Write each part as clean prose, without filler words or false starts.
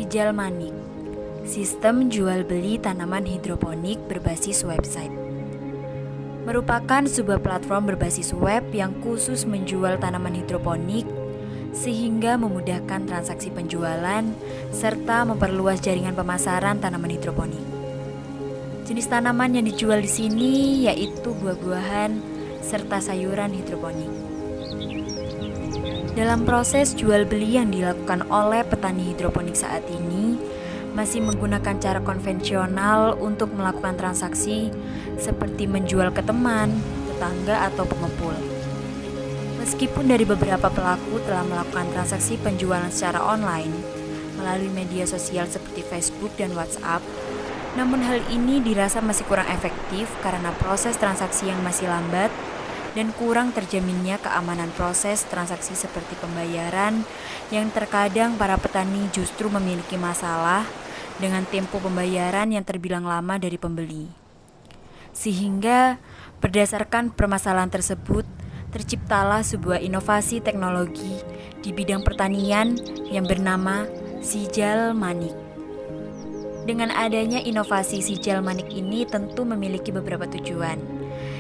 Sijal Manik, sistem jual beli tanaman hidroponik berbasis website. Merupakan sebuah platform berbasis web yang khusus menjual tanaman hidroponik sehingga memudahkan transaksi penjualan serta memperluas jaringan pemasaran tanaman hidroponik. Jenis tanaman yang dijual di sini yaitu buah-buahan serta sayuran hidroponik. Dalam proses jual beli yang dilakukan oleh petani hidroponik saat ini masih menggunakan cara konvensional untuk melakukan transaksi seperti menjual ke teman, tetangga, atau pengepul. Meskipun dari beberapa pelaku telah melakukan transaksi penjualan secara online melalui media sosial seperti Facebook dan WhatsApp, namun hal ini dirasa masih kurang efektif karena proses transaksi yang masih lambat dan kurang terjaminnya keamanan proses transaksi seperti pembayaran yang terkadang para petani justru memiliki masalah dengan tempo pembayaran yang terbilang lama dari pembeli. Sehingga berdasarkan permasalahan tersebut, terciptalah sebuah inovasi teknologi di bidang pertanian yang bernama Sijal Manik. Dengan adanya inovasi Sijal Manik ini tentu memiliki beberapa tujuan.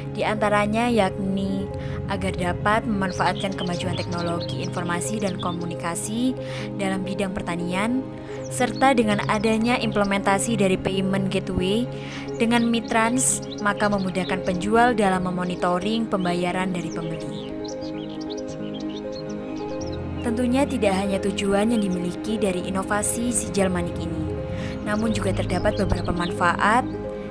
Di antaranya yakni agar dapat memanfaatkan kemajuan teknologi informasi dan komunikasi dalam bidang pertanian, serta dengan adanya implementasi dari payment gateway dengan Mitrans, maka memudahkan penjual dalam memonitoring pembayaran dari pembeli. Tentunya tidak hanya tujuan yang dimiliki dari inovasi Sijal Manik ini, namun juga terdapat beberapa manfaat,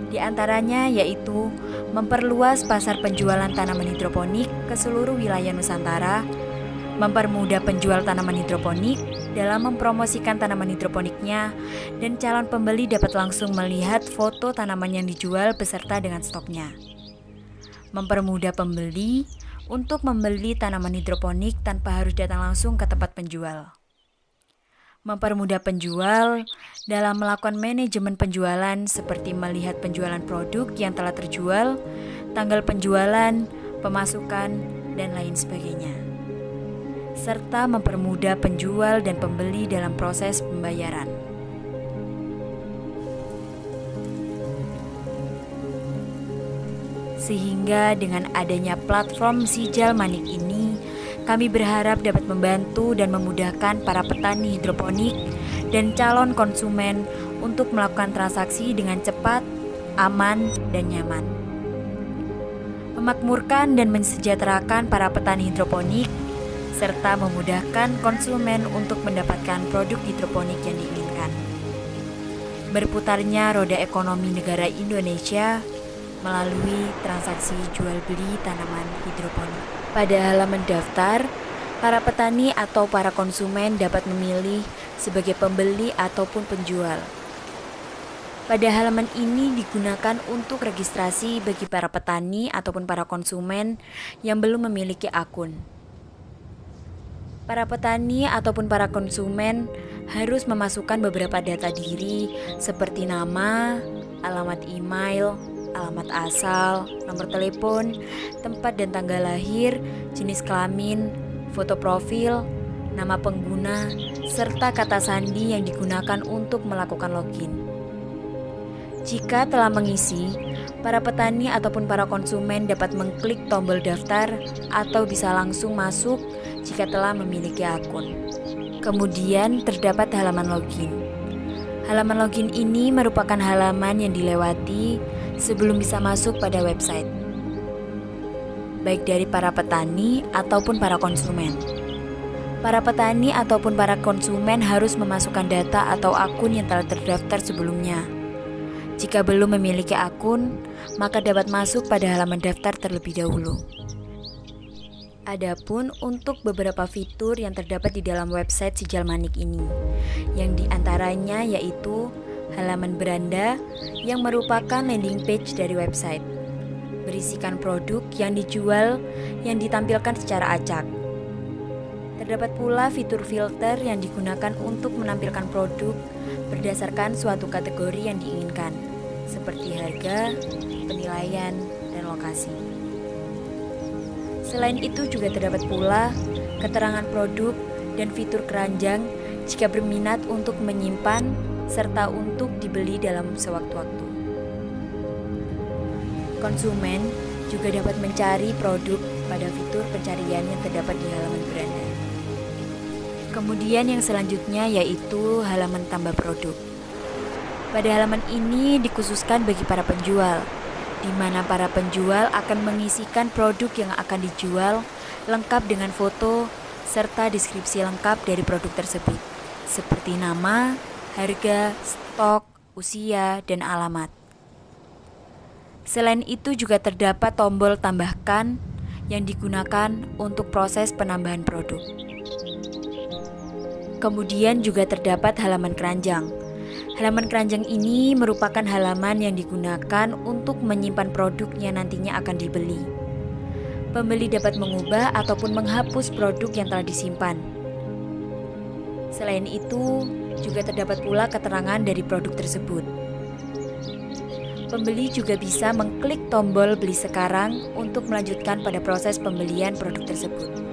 di antaranya yaitu memperluas pasar penjualan tanaman hidroponik ke seluruh wilayah Nusantara, mempermudah penjual tanaman hidroponik dalam mempromosikan tanaman hidroponiknya, dan calon pembeli dapat langsung melihat foto tanaman yang dijual beserta dengan stoknya. Mempermudah pembeli untuk membeli tanaman hidroponik tanpa harus datang langsung ke tempat penjual. Mempermudah penjual dalam melakukan manajemen penjualan seperti melihat penjualan produk yang telah terjual, tanggal penjualan, pemasukan, dan lain sebagainya. Serta mempermudah penjual dan pembeli dalam proses pembayaran. Sehingga dengan adanya platform Sijal Manik ini, kami berharap dapat membantu dan memudahkan para petani hidroponik dan calon konsumen untuk melakukan transaksi dengan cepat, aman, dan nyaman. Memakmurkan dan mensejahterakan para petani hidroponik, serta memudahkan konsumen untuk mendapatkan produk hidroponik yang diinginkan. Berputarnya roda ekonomi negara Indonesia melalui transaksi jual beli tanaman hidroponik. Pada halaman daftar, para petani atau para konsumen dapat memilih sebagai pembeli ataupun penjual. Pada halaman ini digunakan untuk registrasi bagi para petani ataupun para konsumen yang belum memiliki akun. Para petani ataupun para konsumen harus memasukkan beberapa data diri seperti nama, alamat email, alamat asal, nomor telepon, tempat dan tanggal lahir, jenis kelamin, foto profil, nama pengguna, serta kata sandi yang digunakan untuk melakukan login. Jika telah mengisi, para petani ataupun para konsumen dapat mengklik tombol daftar atau bisa langsung masuk jika telah memiliki akun. Kemudian terdapat halaman login. Halaman login ini merupakan halaman yang dilewati sebelum bisa masuk pada website, baik dari para petani ataupun para konsumen. Para petani ataupun para konsumen harus memasukkan data atau akun yang telah terdaftar sebelumnya. Jika belum memiliki akun, maka dapat masuk pada halaman daftar terlebih dahulu. Adapun untuk beberapa fitur yang terdapat di dalam website Sijal Manik ini, yang diantaranya yaitu halaman beranda yang merupakan landing page dari website, berisikan produk yang dijual yang ditampilkan secara acak. Terdapat pula fitur filter yang digunakan untuk menampilkan produk berdasarkan suatu kategori yang diinginkan, seperti harga, penilaian, dan lokasi. Selain itu juga terdapat pula keterangan produk dan fitur keranjang jika berminat untuk menyimpan serta untuk dibeli dalam sewaktu-waktu. Konsumen juga dapat mencari produk pada fitur pencarian yang terdapat di halaman beranda. Kemudian yang selanjutnya yaitu halaman tambah produk. Pada halaman ini dikhususkan bagi para penjual, di mana para penjual akan mengisikan produk yang akan dijual lengkap dengan foto serta deskripsi lengkap dari produk tersebut, seperti nama, harga, stok, usia, dan alamat. Selain itu juga terdapat tombol tambahkan yang digunakan untuk proses penambahan produk. Kemudian juga terdapat halaman keranjang. Halaman keranjang ini merupakan halaman yang digunakan untuk menyimpan produk yang nantinya akan dibeli. Pembeli dapat mengubah ataupun menghapus produk yang telah disimpan. Selain itu, juga terdapat pula keterangan dari produk tersebut. Pembeli juga bisa mengklik tombol beli sekarang untuk melanjutkan pada proses pembelian produk tersebut.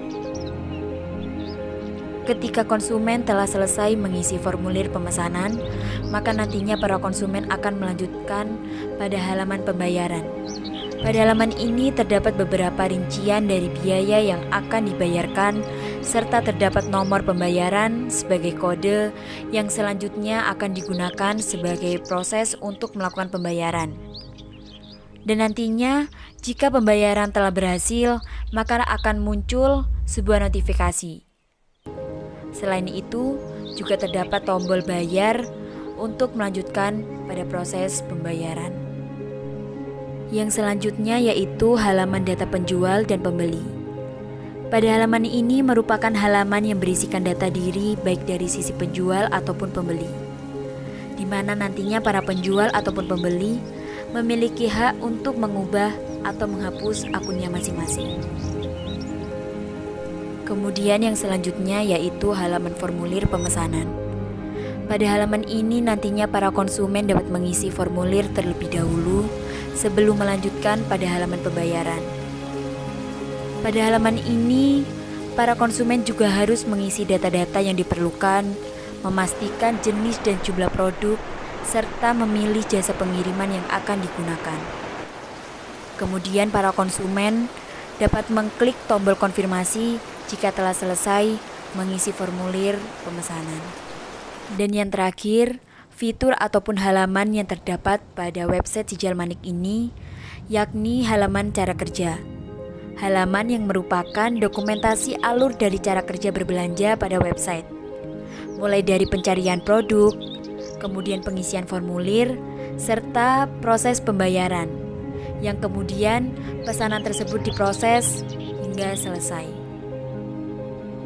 Ketika konsumen telah selesai mengisi formulir pemesanan, maka nantinya para konsumen akan melanjutkan pada halaman pembayaran. Pada halaman ini terdapat beberapa rincian dari biaya yang akan dibayarkan, serta terdapat nomor pembayaran sebagai kode yang selanjutnya akan digunakan sebagai proses untuk melakukan pembayaran. Dan nantinya, jika pembayaran telah berhasil, maka akan muncul sebuah notifikasi. Selain itu, juga terdapat tombol bayar untuk melanjutkan pada proses pembayaran. Yang selanjutnya yaitu halaman data penjual dan pembeli. Pada halaman ini merupakan halaman yang berisikan data diri baik dari sisi penjual ataupun pembeli, di mana nantinya para penjual ataupun pembeli memiliki hak untuk mengubah atau menghapus akunnya masing-masing. Kemudian yang selanjutnya yaitu halaman formulir pemesanan. Pada halaman ini nantinya para konsumen dapat mengisi formulir terlebih dahulu sebelum melanjutkan pada halaman pembayaran. Pada halaman ini, para konsumen juga harus mengisi data-data yang diperlukan, memastikan jenis dan jumlah produk, serta memilih jasa pengiriman yang akan digunakan. Kemudian para konsumen dapat mengklik tombol konfirmasi jika telah selesai mengisi formulir pemesanan. Dan yang terakhir, fitur ataupun halaman yang terdapat pada website Sijalmanik ini, yakni halaman cara kerja. Halaman yang merupakan dokumentasi alur dari cara kerja berbelanja pada website. Mulai dari pencarian produk, kemudian pengisian formulir, serta proses pembayaran, yang kemudian pesanan tersebut diproses hingga selesai.